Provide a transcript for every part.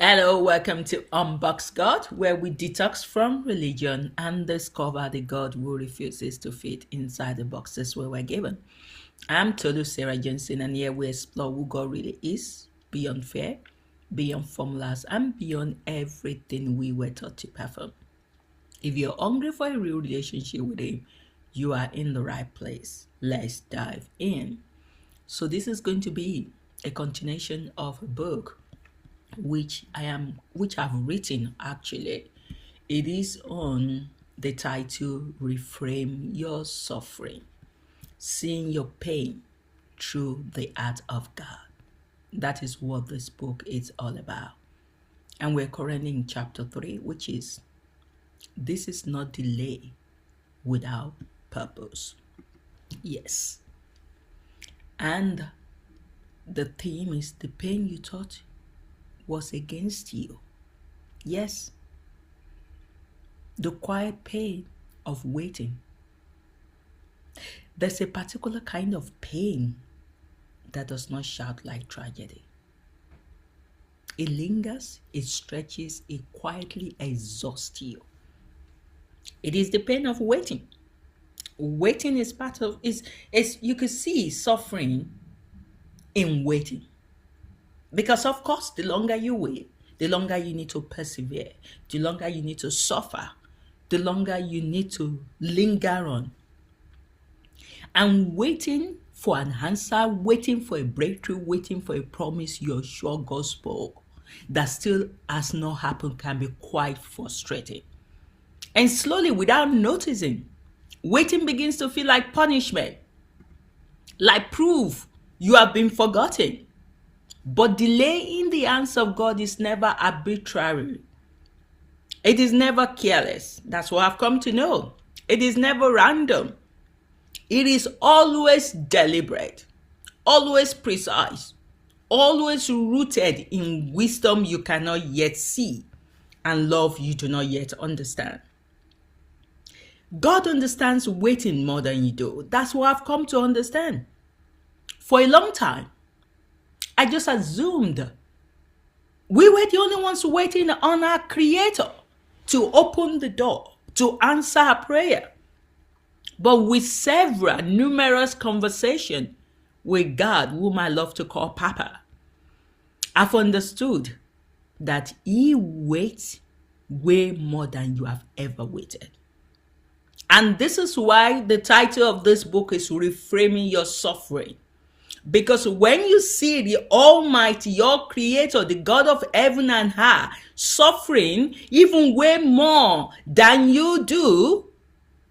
Hello, welcome to Unboxed God, where we detox from religion and discover the God who refuses to fit inside the boxes we were given. I'm Tolu Sarah Johnson, and here we explore who God really is, beyond fear, beyond formulas, and beyond everything we were taught to perform. If you're hungry for a real relationship with Him, you are in the right place. Let's dive in. So, this is going to be a continuation of a book which I've written actually. It is on the title Reframe Your Suffering, Seeing Your Pain Through the Art of God. That is what this book is all about. And we're currently in chapter 3, which is This is not delay without purpose. Yes. And the theme is the pain you thought was against you. Yes, the quiet pain of waiting. There's a particular kind of pain that does not shout like tragedy. It lingers, it stretches, it quietly exhausts you. It is the pain of waiting. Waiting is part of is you can see suffering in waiting. Because of course, the longer you wait, the longer you need to persevere, the longer you need to suffer, the longer you need to linger on. And waiting for an answer, waiting for a breakthrough, waiting for a promise you're sure God spoke that still has not happened can be quite frustrating. And slowly, without noticing, waiting begins to feel like punishment, like proof you have been forgotten. But delaying the answer of God is never arbitrary. It is never careless. That's what I've come to know. It is never random. It is always deliberate, always precise, always rooted in wisdom you cannot yet see and love you do not yet understand. God understands waiting more than you do. That's what I've come to understand. For a long time, I just assumed we were the only ones waiting on our Creator to open the door, to answer our prayer. But with numerous conversations with God, whom I love to call Papa, I've understood that He waits way more than you have ever waited. And this is why the title of this book is Reframing Your Suffering. Because when you see the Almighty, your Creator, the God of heaven and earth, suffering even way more than you do,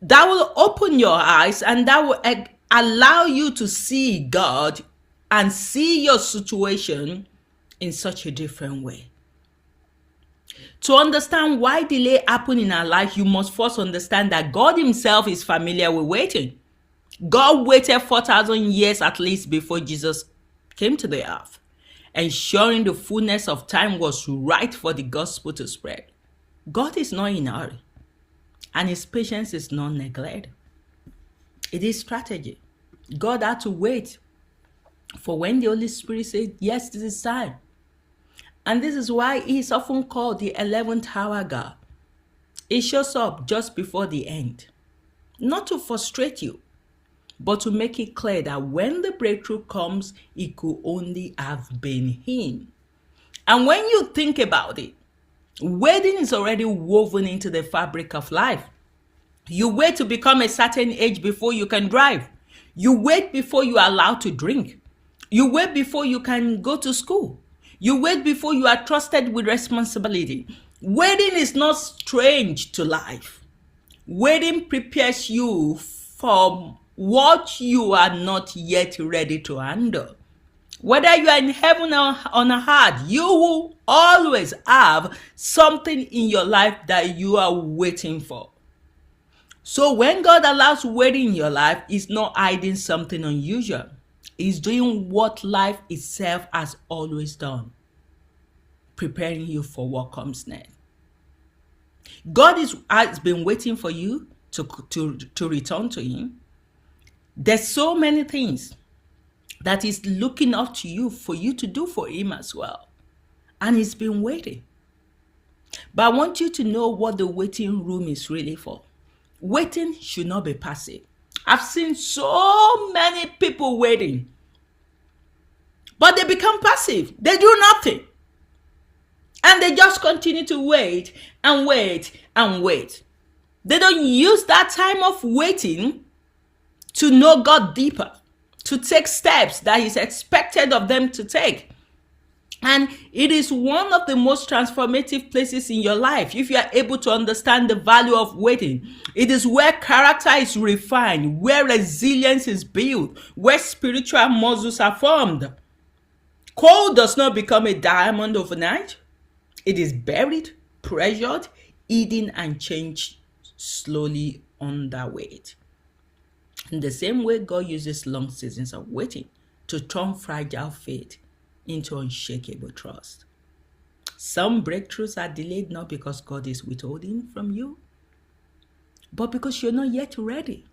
that will open your eyes and that will allow you to see God and see your situation in such a different way. To understand why delay happens in our life, you must first understand that God Himself is familiar with waiting. God waited 4,000 years at least before Jesus came to the earth, ensuring the fullness of time was right for the gospel to spread. God is not in a hurry, and His patience is not neglected. It is strategy. God had to wait for when the Holy Spirit said, yes, this is time. And this is why He is often called the 11th hour God. He shows up just before the end, not to frustrate you, but to make it clear that when the breakthrough comes, it could only have been Him. And when you think about it, waiting is already woven into the fabric of life. You wait to become a certain age before you can drive. You wait before you are allowed to drink. You wait before you can go to school. You wait before you are trusted with responsibility. Waiting is not strange to life. Waiting prepares you for what you are not yet ready to handle. Whether you are in heaven or on earth, you will always have something in your life that you are waiting for. So when God allows waiting in your life, He's not hiding something unusual. He's doing what life itself has always done, preparing you for what comes next. God has been waiting for you to return to Him. There's so many things that He's looking up to you for you to do for Him as well. and he's been waiting. But I want you to know what the waiting room is really for. Waiting should not be passive. I've seen so many people waiting, but they become passive. They do nothing. And they just continue to wait and wait and wait. They don't use that time of waiting to know God deeper, to take steps that is expected of them to take. And it is one of the most transformative places in your life if you are able to understand the value of waiting. It is where character is refined, where resilience is built, where spiritual muscles are formed. Coal does not become a diamond overnight. It is buried, pressured, eaten, and changed slowly under weight. In the same way, God uses long seasons of waiting to turn fragile faith into unshakable trust. Some breakthroughs are delayed not because God is withholding from you, but because you're not yet ready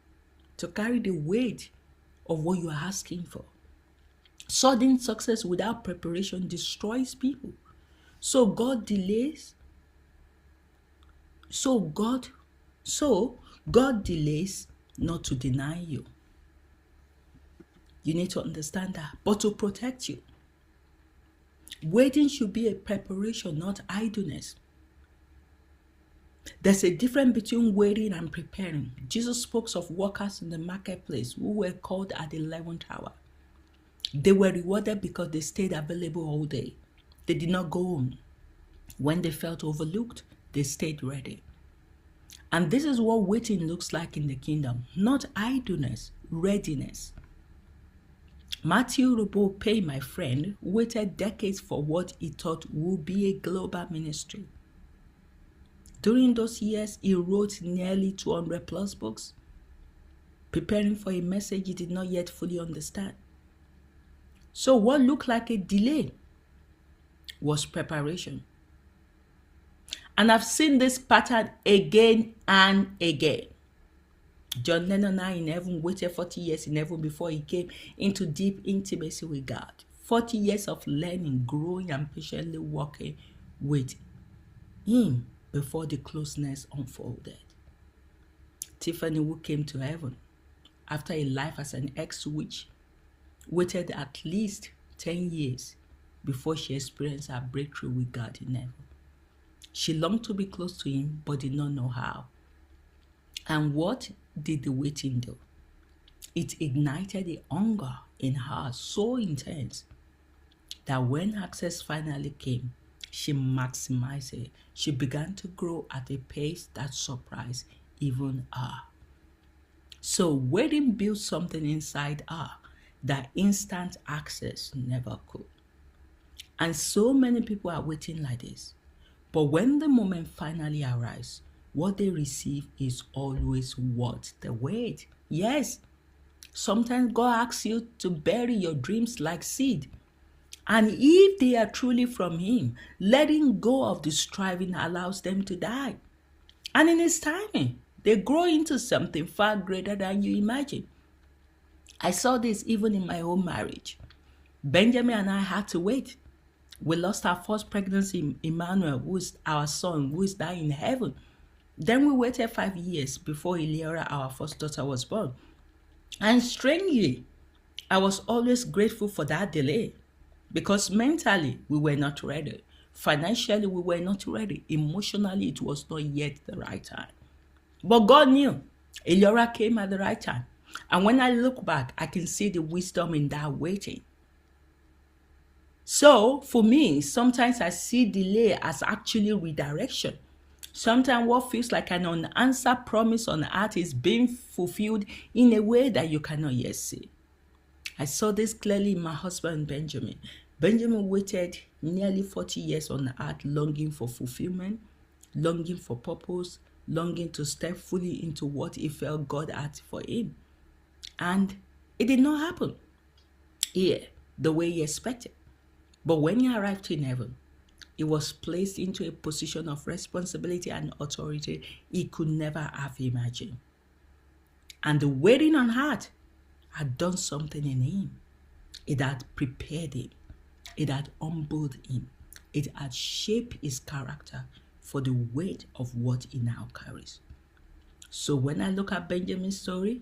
to carry the weight of what you are asking for. Sudden success without preparation destroys people. So God delays. So God delays not to deny you. You need to understand that, but to protect you. Waiting should be a preparation, not idleness. There's a difference between waiting and preparing. Jesus spoke of workers in the marketplace who were called at the 11th hour. They were rewarded because they stayed available all day. They did not go home. When they felt overlooked, they stayed ready. And this is what waiting looks like in the kingdom, not idleness, readiness. Matthew Robo-Pay, my friend, waited decades for what he thought would be a global ministry. During those years, he wrote nearly 200 plus books, preparing for a message he did not yet fully understand. So what looked like a delay was preparation. And I've seen this pattern again and again. John Lennon in heaven waited 40 years in heaven before he came into deep intimacy with God. 40 years of learning, growing, and patiently working with him before the closeness unfolded. Tiffany, who came to heaven after a life as an ex-witch, waited at least 10 years before she experienced her breakthrough with God in heaven. She longed to be close to him, but did not know how. And what did the waiting do? It ignited a hunger in her so intense that when access finally came, she maximized it. She began to grow at a pace that surprised even her. So waiting built something inside her that instant access never could. And so many people are waiting like this. But when the moment finally arrives, what they receive is always worth the wait. Yes, sometimes God asks you to bury your dreams like seed. And if they are truly from him, letting go of the striving allows them to die. And in his timing, they grow into something far greater than you imagine. I saw this even in my own marriage. Benjamin and I had to wait. We lost our first pregnancy, Emmanuel, who is our son, who is now in heaven. Then we waited 5 years before Eliora, our first daughter, was born. And strangely, I was always grateful for that delay because mentally we were not ready. Financially, we were not ready. Emotionally, it was not yet the right time. But God knew. Eliora came at the right time. And when I look back, I can see the wisdom in that waiting. So for me, sometimes I see delay as actually redirection. Sometimes what feels like an unanswered promise on earth is being fulfilled in a way that you cannot yet see. I saw this clearly in my husband, Benjamin. Benjamin waited nearly 40 years on earth, longing for fulfillment, longing for purpose, longing to step fully into what he felt God had for him. And it did not happen here the way he expected. But when he arrived in heaven, he was placed into a position of responsibility and authority he could never have imagined. And the waiting on earth had done something in him. It had prepared him. It had humbled him. It had shaped his character for the weight of what he now carries. So when I look at Benjamin's story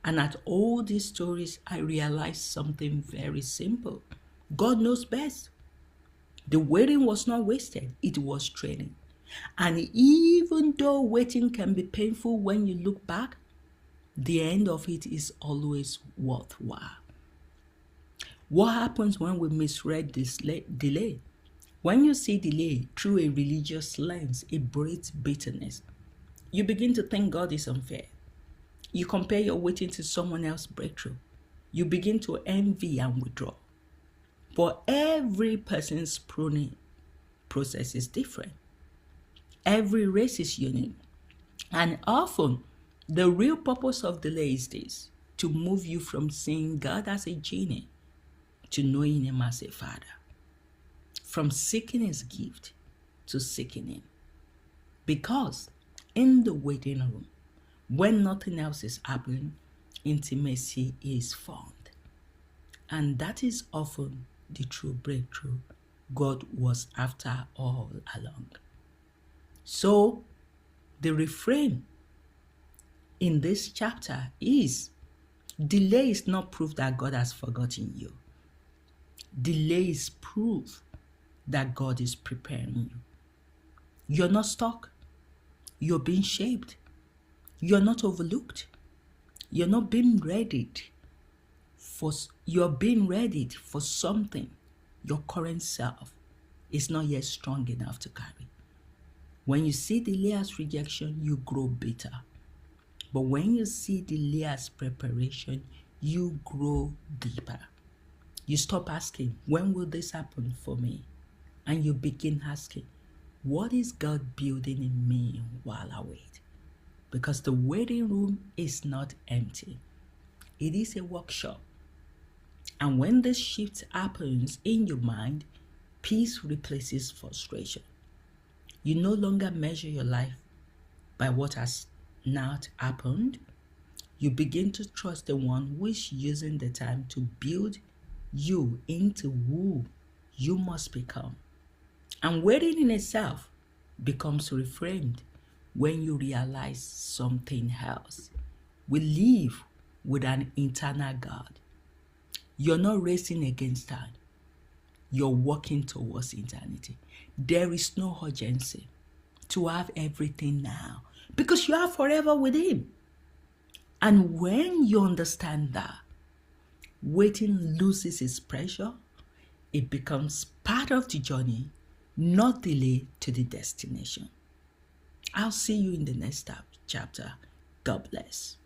and at all these stories, I realize something very simple. God knows best. The waiting was not wasted, it was training. And even though waiting can be painful when you look back, the end of it is always worthwhile. What happens when we misread this delay? When you see delay through a religious lens, it breeds bitterness. You begin to think God is unfair. You compare your waiting to someone else's breakthrough. You begin to envy and withdraw. But every person's pruning process is different. Every race is unique. And often, the real purpose of delay is this: to move you from seeing God as a genie to knowing Him as a Father. From seeking His gift to seeking Him. Because in the waiting room, when nothing else is happening, intimacy is found. And that is often the true breakthrough God was after all along. So, the refrain in this chapter is: delay is not proof that God has forgotten you. Delay is proof that God is preparing you. You're not stuck. You're being shaped. You're not overlooked. You're not being readied you're being readied for something your current self is not yet strong enough to carry. When you see delay as rejection, you grow bitter. But when you see delay as preparation, you grow deeper. You stop asking, when will this happen for me? And you begin asking, what is God building in me while I wait? Because the waiting room is not empty. It is a workshop. And when this shift happens in your mind, peace replaces frustration. You no longer measure your life by what has not happened. You begin to trust the one who is using the time to build you into who you must become. And waiting in itself becomes reframed when you realize something else. We live with an internal God. You're not racing against time. You're walking towards eternity. There is no urgency to have everything now because you are forever with Him. And when you understand that, waiting loses its pressure. It becomes part of the journey, not delay to the destination. I'll see you in the next chapter. God bless.